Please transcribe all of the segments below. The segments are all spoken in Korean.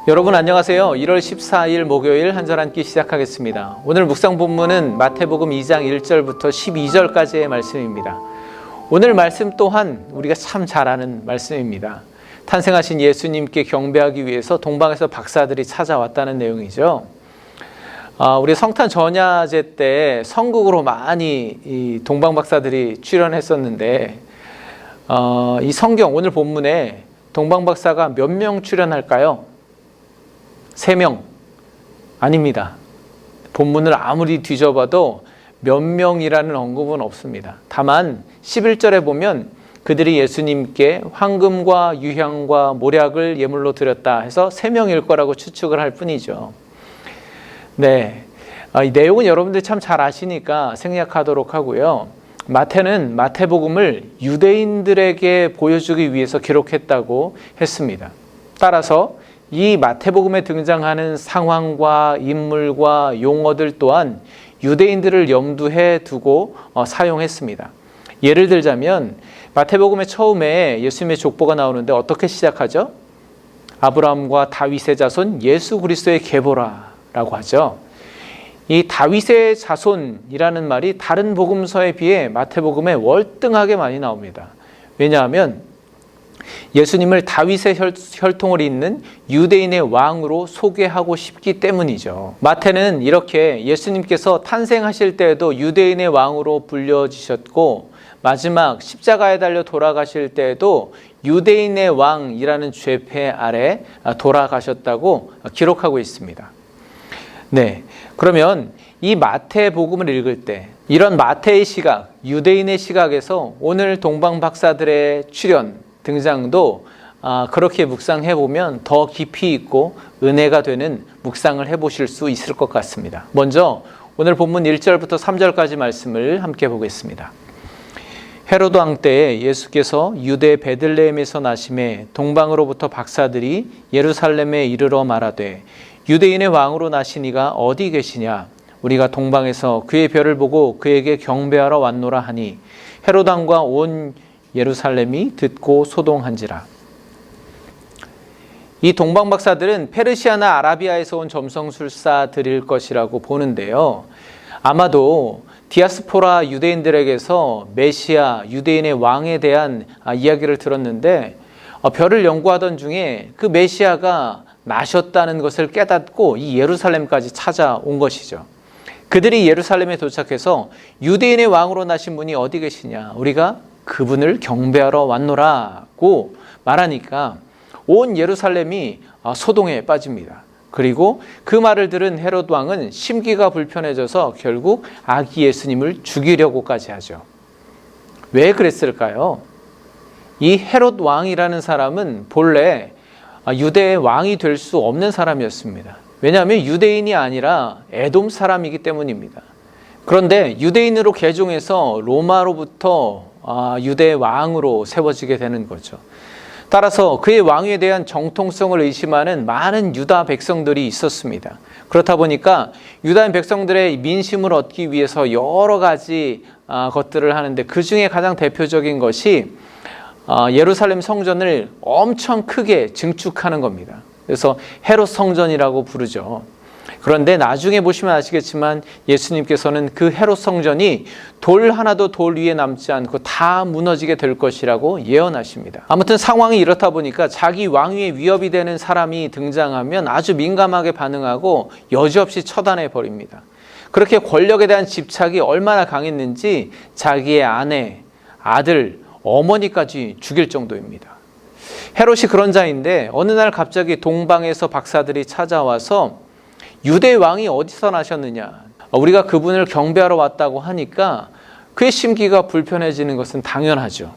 여러분 안녕하세요. 1월 14일 목요일 한 절 한 끼 시작하겠습니다. 오늘 묵상 본문은 마태복음 2장 1절부터 12절까지의 말씀입니다. 오늘 말씀 또한 우리가 참 잘 아는 말씀입니다. 탄생하신 예수님께 경배하기 위해서 동방에서 박사들이 찾아왔다는 내용이죠. 우리 성탄 전야제 때 성국으로 많이 이 동방 박사들이 출연했었는데 이 성경 오늘 본문에 동방 박사가 몇 명 출연할까요? 3명 아닙니다. 본문을 아무리 뒤져봐도 몇 명이라는 언급은 없습니다. 다만 11절에 보면 그들이 예수님께 황금과 유향과 모략을 예물로 드렸다 해서 3명일 거라고 추측을 할 뿐이죠. 네, 이 내용은 여러분들이 참 잘 아시니까 생략하도록 하고요. 마태는 마태복음을 유대인들에게 보여주기 위해서 기록했다고 했습니다. 따라서 이 마태복음에 등장하는 상황과 인물과 용어들 또한 유대인들을 염두에 두고 사용했습니다. 예를 들자면 마태복음의 처음에 예수님의 족보가 나오는데 어떻게 시작하죠? 아브라함과 다윗의 자손 예수 그리스도의 계보라라고 하죠. 이 다윗의 자손이라는 말이 다른 복음서에 비해 마태복음에 월등하게 많이 나옵니다. 왜냐하면 예수님을 다윗의 혈통을 잇는 유대인의 왕으로 소개하고 싶기 때문이죠. 마태는 이렇게 예수님께서 탄생하실 때에도 유대인의 왕으로 불려지셨고 마지막 십자가에 달려 돌아가실 때에도 유대인의 왕이라는 죄패 아래 돌아가셨다고 기록하고 있습니다. 네, 그러면 이 마태복음을 읽을 때 이런 마태의 시각, 유대인의 시각에서 오늘 동방 박사들의 출연 등장도 그렇게 묵상해 보면 더 깊이 있고 은혜가 되는 묵상을 해보실 수 있을 것 같습니다. 먼저 오늘 본문 1절부터 3절까지 말씀을 함께 보겠습니다. 헤로드 왕 때에 예수께서 유대 베들레헴에서 나심에 동방으로부터 박사들이 예루살렘에 이르러 말하되 유대인의 왕으로 나시니가 어디 계시냐? 우리가 동방에서 그의 별을 보고 그에게 경배하러 왔노라 하니 헤로드 왕과 온 예루살렘이 듣고 소동한지라. 이 동방 박사들은 페르시아나 아라비아에서 온 점성술사들일 것이라고 보는데요. 아마도 디아스포라 유대인들에게서 메시아 유대인의 왕에 대한 이야기를 들었는데 별을 연구하던 중에 그 메시아가 나셨다는 것을 깨닫고 이 예루살렘까지 찾아온 것이죠. 그들이 예루살렘에 도착해서 유대인의 왕으로 나신 분이 어디 계시냐? 우리가 그분을 경배하러 왔노라고 말하니까 온 예루살렘이 소동에 빠집니다. 그리고 그 말을 들은 헤롯 왕은 심기가 불편해져서 결국 아기 예수님을 죽이려고까지 하죠. 왜 그랬을까요? 이 헤롯 왕이라는 사람은 본래 유대의 왕이 될 수 없는 사람이었습니다. 왜냐하면 유대인이 아니라 에돔 사람이기 때문입니다. 그런데 유대인으로 개종해서 로마로부터 유대의 왕으로 세워지게 되는 거죠. 따라서 그의 왕위에 대한 정통성을 의심하는 많은 유다 백성들이 있었습니다. 그렇다 보니까 유다인 백성들의 민심을 얻기 위해서 여러 가지 것들을 하는데 그 중에 가장 대표적인 것이 예루살렘 성전을 엄청 크게 증축하는 겁니다. 그래서 헤롯 성전이라고 부르죠. 그런데 나중에 보시면 아시겠지만 예수님께서는 그 헤롯 성전이 돌 하나도 돌 위에 남지 않고 다 무너지게 될 것이라고 예언하십니다. 아무튼 상황이 이렇다 보니까 자기 왕위에 위협이 되는 사람이 등장하면 아주 민감하게 반응하고 여지없이 처단해 버립니다. 그렇게 권력에 대한 집착이 얼마나 강했는지 자기의 아내, 아들, 어머니까지 죽일 정도입니다. 헤롯이 그런 자인데 어느 날 갑자기 동방에서 박사들이 찾아와서 유대 왕이 어디서 나셨느냐? 우리가 그분을 경배하러 왔다고 하니까 그의 심기가 불편해지는 것은 당연하죠.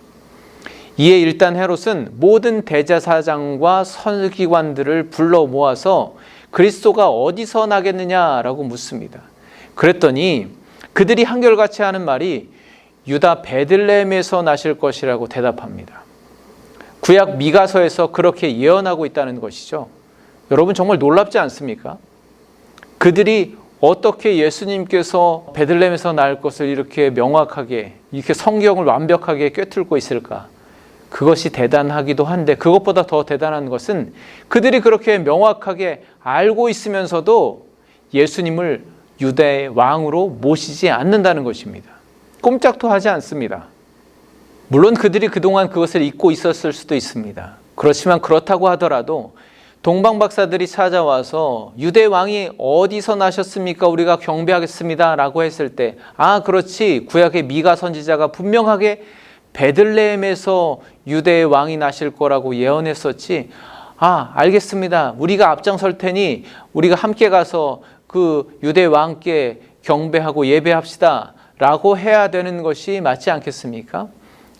이에 일단 헤롯은 모든 대제사장과 서기관들을 불러 모아서 그리스도가 어디서 나겠느냐라고 묻습니다. 그랬더니 그들이 한결같이 하는 말이 유다 베들레헴에서 나실 것이라고 대답합니다. 구약 미가서에서 그렇게 예언하고 있다는 것이죠. 여러분 정말 놀랍지 않습니까? 그들이 어떻게 예수님께서 베들레헴에서 날 것을 이렇게 명확하게 이렇게 성경을 완벽하게 꿰뚫고 있을까? 그것이 대단하기도 한데 그것보다 더 대단한 것은 그들이 그렇게 명확하게 알고 있으면서도 예수님을 유대의 왕으로 모시지 않는다는 것입니다. 꼼짝도 하지 않습니다. 물론 그들이 그동안 그것을 잊고 있었을 수도 있습니다. 그렇지만 그렇다고 하더라도 동방 박사들이 찾아와서 유대 왕이 어디서 나셨습니까? 우리가 경배하겠습니다 라고 했을 때, 아 그렇지, 구약의 미가 선지자가 분명하게 베들레헴에서 유대의 왕이 나실 거라고 예언했었지. 아 알겠습니다, 우리가 앞장설 테니 우리가 함께 가서 그 유대 왕께 경배하고 예배합시다 라고 해야 되는 것이 맞지 않겠습니까?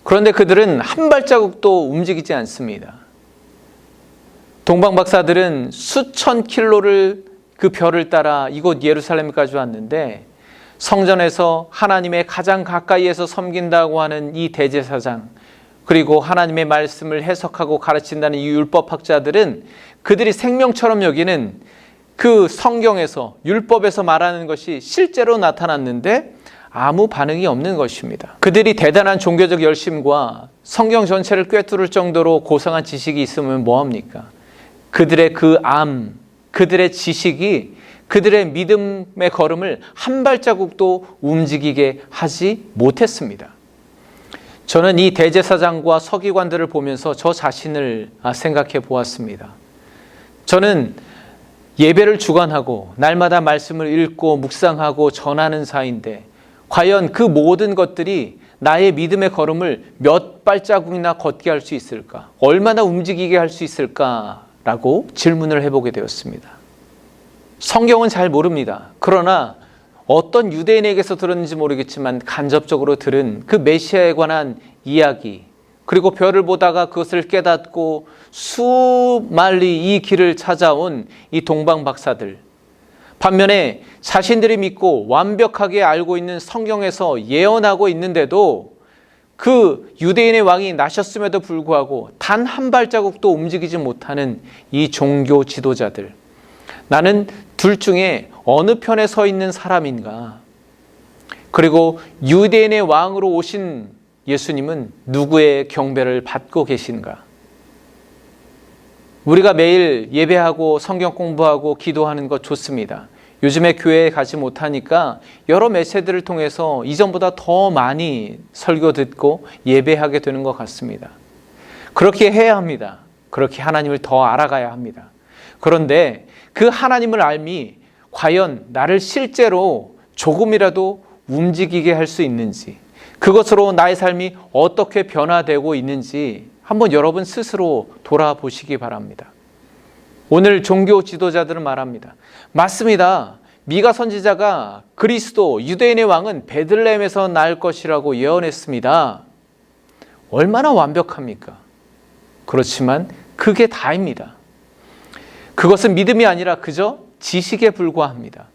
그런데 그들은 한 발자국도 움직이지 않습니다. 동방 박사들은 수천 킬로를 그 별을 따라 이곳 예루살렘까지 왔는데, 성전에서 하나님의 가장 가까이에서 섬긴다고 하는 이 대제사장, 그리고 하나님의 말씀을 해석하고 가르친다는 이 율법학자들은 그들이 생명처럼 여기는 그 성경에서, 율법에서 말하는 것이 실제로 나타났는데 아무 반응이 없는 것입니다. 그들이 대단한 종교적 열심과 성경 전체를 꿰뚫을 정도로 고상한 지식이 있으면 뭐합니까? 그들의 그 그들의 지식이 그들의 믿음의 걸음을 한 발자국도 움직이게 하지 못했습니다. 저는 이 대제사장과 서기관들을 보면서 저 자신을 생각해 보았습니다. 저는 예배를 주관하고 날마다 말씀을 읽고 묵상하고 전하는 자인데, 과연 그 모든 것들이 나의 믿음의 걸음을 몇 발자국이나 걷게 할 수 있을까? 얼마나 움직이게 할 수 있을까라고 질문을 해보게 되었습니다. 성경은 잘 모릅니다. 그러나 어떤 유대인에게서 들었는지 모르겠지만 간접적으로 들은 그 메시아에 관한 이야기, 그리고 별을 보다가 그것을 깨닫고 수말리 이 길을 찾아온 이 동방 박사들, 반면에 자신들이 믿고 완벽하게 알고 있는 성경에서 예언하고 있는데도 그 유대인의 왕이 나셨음에도 불구하고 단 한 발자국도 움직이지 못하는 이 종교 지도자들, 나는 둘 중에 어느 편에 서 있는 사람인가? 그리고 유대인의 왕으로 오신 예수님은 누구의 경배를 받고 계신가? 우리가 매일 예배하고 성경 공부하고 기도하는 것 좋습니다. 요즘에 교회에 가지 못하니까 여러 매체들을 통해서 이전보다 더 많이 설교 듣고 예배하게 되는 것 같습니다. 그렇게 해야 합니다. 그렇게 하나님을 더 알아가야 합니다. 그런데 그 하나님을 알미 과연 나를 실제로 조금이라도 움직이게 할 수 있는지, 그것으로 나의 삶이 어떻게 변화되고 있는지 한번 여러분 스스로 돌아보시기 바랍니다. 오늘 종교 지도자들은 말합니다. 맞습니다. 미가 선지자가 그리스도 유대인의 왕은 베들레헴에서 날 것이라고 예언했습니다. 얼마나 완벽합니까? 그렇지만 그게 다입니다. 그것은 믿음이 아니라 그저 지식에 불과합니다.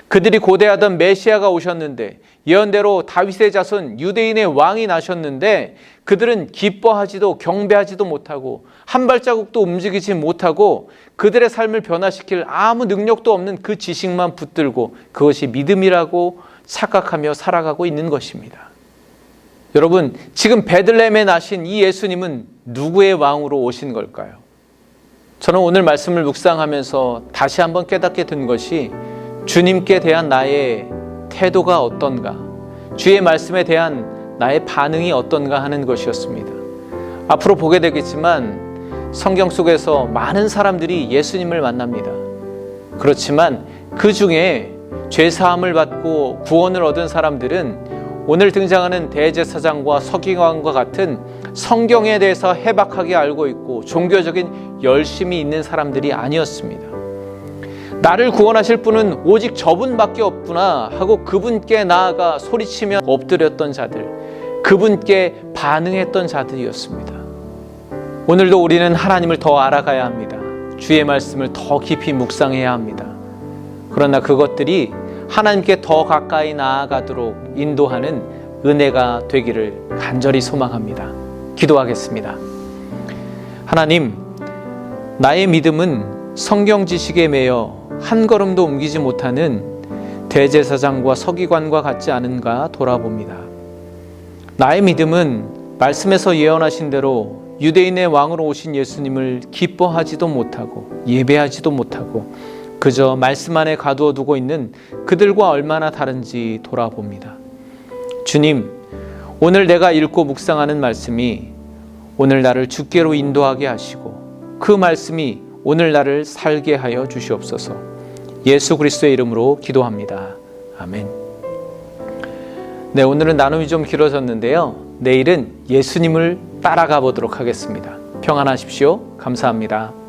그들이 고대하던 메시아가 오셨는데, 예언대로 다윗의 자손 유대인의 왕이 나셨는데 그들은 기뻐하지도 경배하지도 못하고 한 발자국도 움직이지 못하고 그들의 삶을 변화시킬 아무 능력도 없는 그 지식만 붙들고 그것이 믿음이라고 착각하며 살아가고 있는 것입니다. 여러분, 지금 베들레헴에 나신 이 예수님은 누구의 왕으로 오신 걸까요? 저는 오늘 말씀을 묵상하면서 다시 한번 깨닫게 된 것이 주님께 대한 나의 태도가 어떤가, 주의 말씀에 대한 나의 반응이 어떤가 하는 것이었습니다. 앞으로 보게 되겠지만 성경 속에서 많은 사람들이 예수님을 만납니다. 그렇지만 그 중에 죄사함을 받고 구원을 얻은 사람들은 오늘 등장하는 대제사장과 서기관과 같은 성경에 대해서 해박하게 알고 있고 종교적인 열심이 있는 사람들이 아니었습니다. 나를 구원하실 분은 오직 저분밖에 없구나 하고 그분께 나아가 소리치며 엎드렸던 자들, 그분께 반응했던 자들이었습니다. 오늘도 우리는 하나님을 더 알아가야 합니다. 주의 말씀을 더 깊이 묵상해야 합니다. 그러나 그것들이 하나님께 더 가까이 나아가도록 인도하는 은혜가 되기를 간절히 소망합니다. 기도하겠습니다. 하나님, 나의 믿음은 성경 지식에 매여 한 걸음도 옮기지 못하는 대제사장과 서기관과 같지 않은가 돌아봅니다. 나의 믿음은 말씀에서 예언하신 대로 유대인의 왕으로 오신 예수님을 기뻐하지도 못하고 예배하지도 못하고 그저 말씀 안에 가두어 두고 있는 그들과 얼마나 다른지 돌아봅니다. 주님, 오늘 내가 읽고 묵상하는 말씀이 오늘 나를 주께로 인도하게 하시고 그 말씀이 오늘 나를 살게 하여 주시옵소서. 예수 그리스도의 이름으로 기도합니다. 아멘. 네, 오늘은 나눔이 좀 길어졌는데요. 내일은 예수님을 따라가 보도록 하겠습니다. 평안하십시오. 감사합니다.